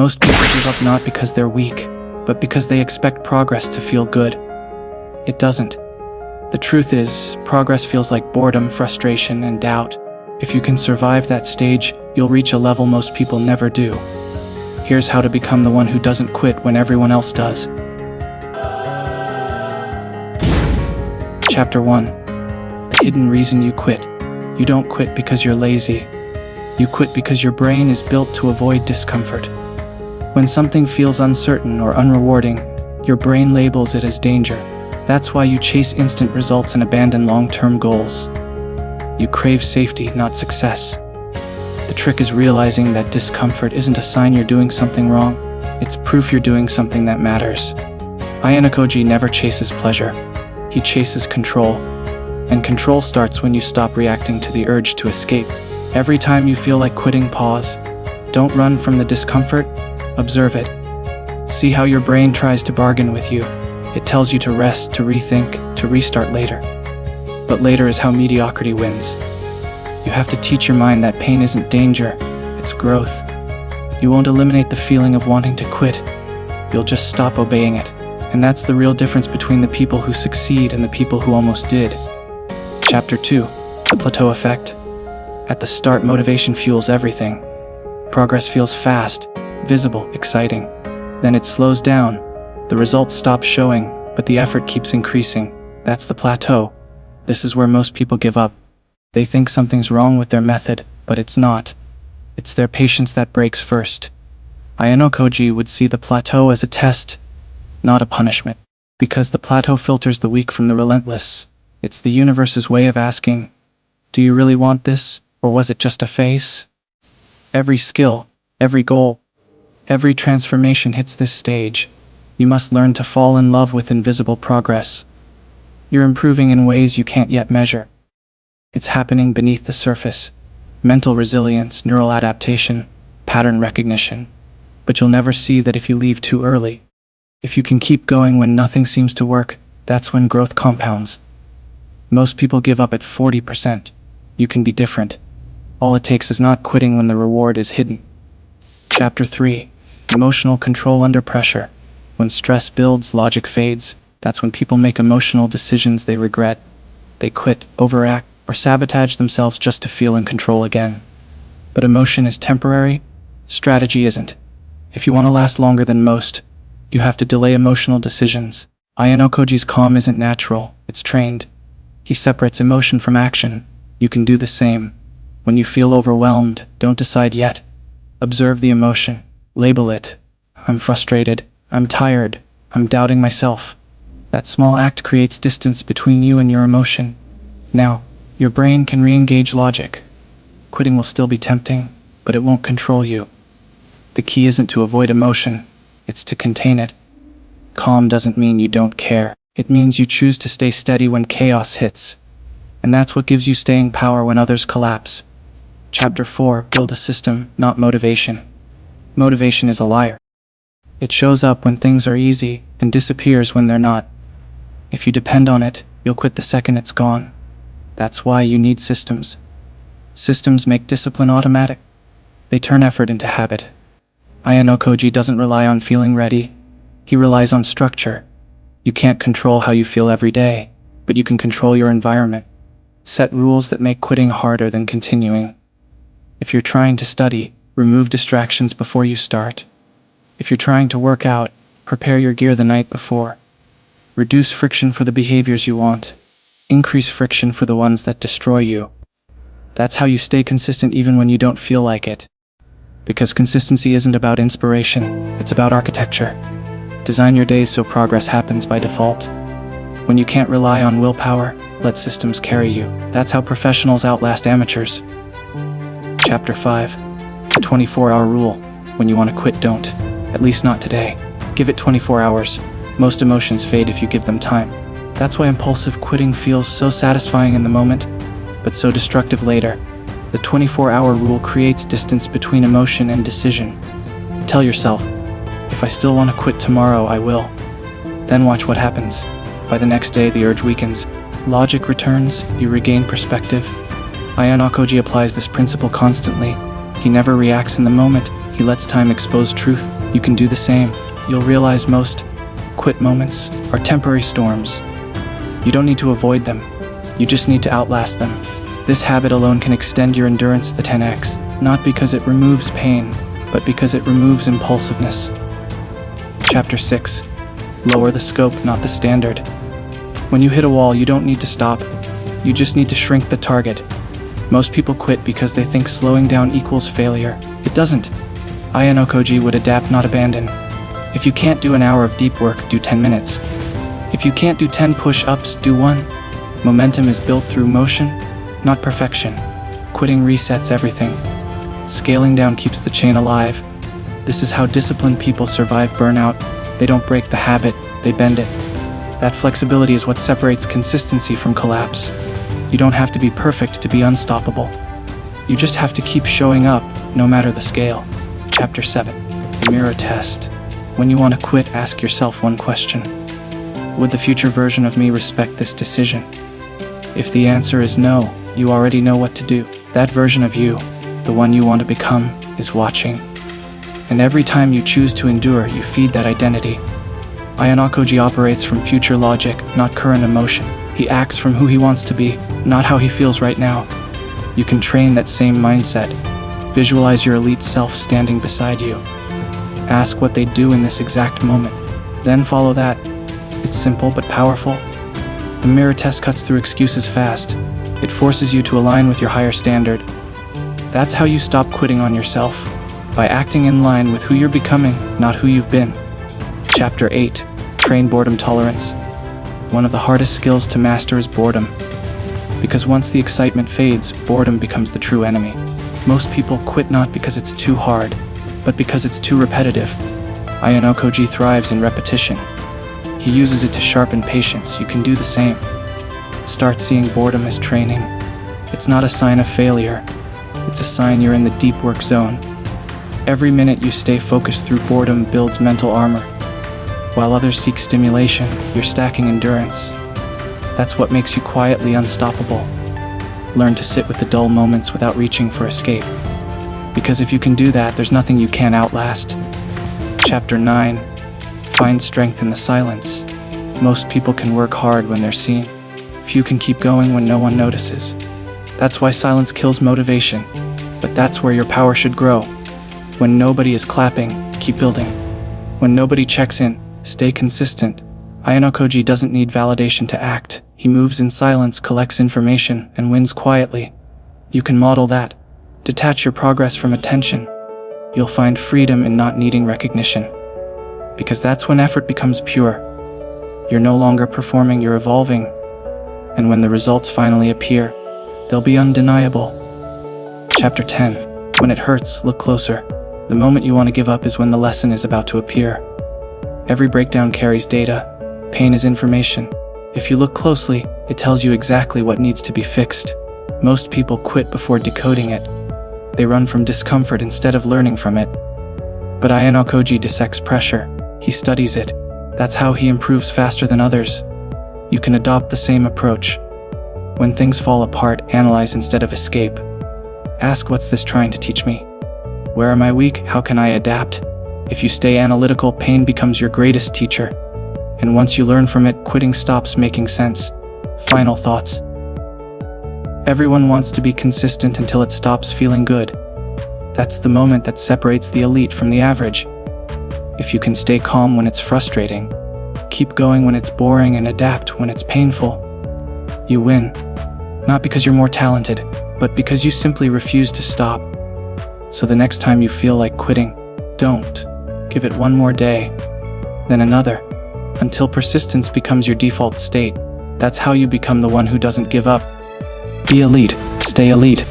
Most people give up not because they're weak, but because they expect progress to feel good. It doesn't. The truth is, progress feels like boredom, frustration, and doubt. If you can survive that stage, you'll reach a level most people never do. Here's how to become the one who doesn't quit when everyone else does. Chapter 1. The hidden reason you quit. You don't quit because you're lazy. You quit because your brain is built to avoid discomfort. When something feels uncertain or unrewarding, your brain labels it as danger. That's why you chase instant results and abandon long-term goals. You crave safety, not success. The trick is realizing that discomfort isn't a sign you're doing something wrong. It's proof you're doing something that matters. Ayanokoji never chases pleasure. He chases control. And control starts when you stop reacting to the urge to escape. Every time you feel like quitting, pause. Don't run from the discomfort. Observe it. See how your brain tries to bargain with you. It tells you to rest, to rethink, to restart later. But later is how mediocrity wins. You have to teach your mind that pain isn't danger, it's growth. You won't eliminate the feeling of wanting to quit. You'll just stop obeying it. And that's the real difference between the people who succeed and the people who almost did. Chapter 2. The Plateau Effect. At the start, motivation fuels everything. Progress feels fast, visible, exciting. Then it slows down. The results stop showing, but the effort keeps increasing. That's the plateau. This is where most people give up. They think something's wrong with their method, but it's not. It's their patience that breaks first. Ayanokoji would see the plateau as a test, not a punishment. Because the plateau filters the weak from the relentless. It's the universe's way of asking, do you really want this, or was it just a phase? Every skill, every goal, every transformation hits this stage. You must learn to fall in love with invisible progress. You're improving in ways you can't yet measure. It's happening beneath the surface. Mental resilience, neural adaptation, pattern recognition. But you'll never see that if you leave too early. If you can keep going when nothing seems to work, that's when growth compounds. Most people give up at 40%. You can be different. All it takes is not quitting when the reward is hidden. Chapter 3. Emotional control under pressure. When stress builds, logic fades. That's when people make emotional decisions they regret. They quit, overact, or sabotage themselves just to feel in control again. But emotion is temporary. Strategy isn't. If you want to last longer than most, you have to delay emotional decisions. Ayanokoji's calm isn't natural, it's trained. He separates emotion from action. You can do the same. When you feel overwhelmed, don't decide yet. Observe the emotion. Label it. I'm frustrated. I'm tired. I'm doubting myself. That small act creates distance between you and your emotion. Now, your brain can re-engage logic. Quitting will still be tempting, but it won't control you. The key isn't to avoid emotion, it's to contain it. Calm doesn't mean you don't care. It means you choose to stay steady when chaos hits. And that's what gives you staying power when others collapse. Chapter 4. Build a system, not motivation. Motivation is a liar. It shows up when things are easy and disappears when they're not. If you depend on it, you'll quit the second it's gone. That's why you need systems. Systems make discipline automatic. They turn effort into habit. Ayanokoji doesn't rely on feeling ready. He relies on structure. You can't control how you feel every day, but you can control your environment. Set rules that make quitting harder than continuing. If you're trying to study, remove distractions before you start. If you're trying to work out, prepare your gear the night before. Reduce friction for the behaviors you want. Increase friction for the ones that destroy you. That's how you stay consistent even when you don't feel like it. Because consistency isn't about inspiration, it's about architecture. Design your days so progress happens by default. When you can't rely on willpower, let systems carry you. That's how professionals outlast amateurs. Chapter 5. The 24-hour rule. When you want to quit, don't. At least not today. Give it 24 hours. Most emotions fade if you give them time. That's why impulsive quitting feels so satisfying in the moment, but so destructive later. The 24-hour rule creates distance between emotion and decision. Tell yourself, if I still want to quit tomorrow, I will. Then watch what happens. By the next day, the urge weakens. Logic returns, you regain perspective. Ayanokoji applies this principle constantly. He never reacts in the moment, he He lets time expose truth. You can do the same. You'll realize most quit moments are temporary storms. You don't need to avoid them. You just need to outlast them. This habit alone can extend your endurance to 10x, not because it removes pain, but because it removes impulsiveness. Chapter 6. Lower the scope, not the standard. When you hit a wall, you don't need to stop. You just need to shrink the target. Most people quit because they think slowing down equals failure. It doesn't. Ayanokoji would adapt, not abandon. If you can't do an hour of deep work, do 10 minutes. If you can't do 10 push-ups, do 1. Momentum is built through motion, not perfection. Quitting resets everything. Scaling down keeps the chain alive. This is how disciplined people survive burnout. They don't break the habit, they bend it. That flexibility is what separates consistency from collapse. You don't have to be perfect to be unstoppable. You just have to keep showing up, no matter the scale. Chapter 7. Mirror test. When you want to quit, ask yourself one question. Would the future version of me respect this decision? If the answer is no, you already know what to do. That version of you, the one you want to become, is watching. And every time you choose to endure, you feed that identity. Ayanokoji operates from future logic, not current emotion. He acts from who he wants to be, not how he feels right now. You can train that same mindset. Visualize your elite self standing beside you. Ask what they'd do in this exact moment. Then follow that. It's simple but powerful. The mirror test cuts through excuses fast. It forces you to align with your higher standard. That's how you stop quitting on yourself. By acting in line with who you're becoming, not who you've been. Chapter 8. Train boredom tolerance. One of the hardest skills to master is boredom. Because once the excitement fades, boredom becomes the true enemy. Most people quit not because it's too hard, but because it's too repetitive. Ayanokoji thrives in repetition. He uses it to sharpen patience. You can do the same. Start seeing boredom as training. It's not a sign of failure. It's a sign you're in the deep work zone. Every minute you stay focused through boredom builds mental armor. While others seek stimulation, you're stacking endurance. That's what makes you quietly unstoppable. Learn to sit with the dull moments without reaching for escape. Because if you can do that, there's nothing you can't outlast. Chapter 9. Find strength in the silence. Most people can work hard when they're seen. Few can keep going when no one notices. That's why silence kills motivation. But that's where your power should grow. When nobody is clapping, keep building. When nobody checks in, stay consistent. Ayanokoji doesn't need validation to act. He moves in silence, collects information, and wins quietly. You can model that. Detach your progress from attention. You'll find freedom in not needing recognition. Because that's when effort becomes pure. You're no longer performing, you're evolving. And when the results finally appear, they'll be undeniable. Chapter 10. When it hurts, look closer. The moment you want to give up is when the lesson is about to appear. Every breakdown carries data. Pain is information. If you look closely, it tells you exactly what needs to be fixed. Most people quit before decoding it. They run from discomfort instead of learning from it. But Ayanokoji dissects pressure. He studies it. That's how he improves faster than others. You can adopt the same approach. When things fall apart, analyze instead of escape. Ask, what's this trying to teach me? Where am I weak? How can I adapt? If you stay analytical, pain becomes your greatest teacher. And once you learn from it, quitting stops making sense. Final thoughts. Everyone wants to be consistent until it stops feeling good. That's the moment that separates the elite from the average. If you can stay calm when it's frustrating, keep going when it's boring, and adapt when it's painful, you win. Not because you're more talented, but because you simply refuse to stop. So the next time you feel like quitting, don't. Give it one more day, then another, until persistence becomes your default state. That's how you become the one who doesn't give up. Be elite, stay elite.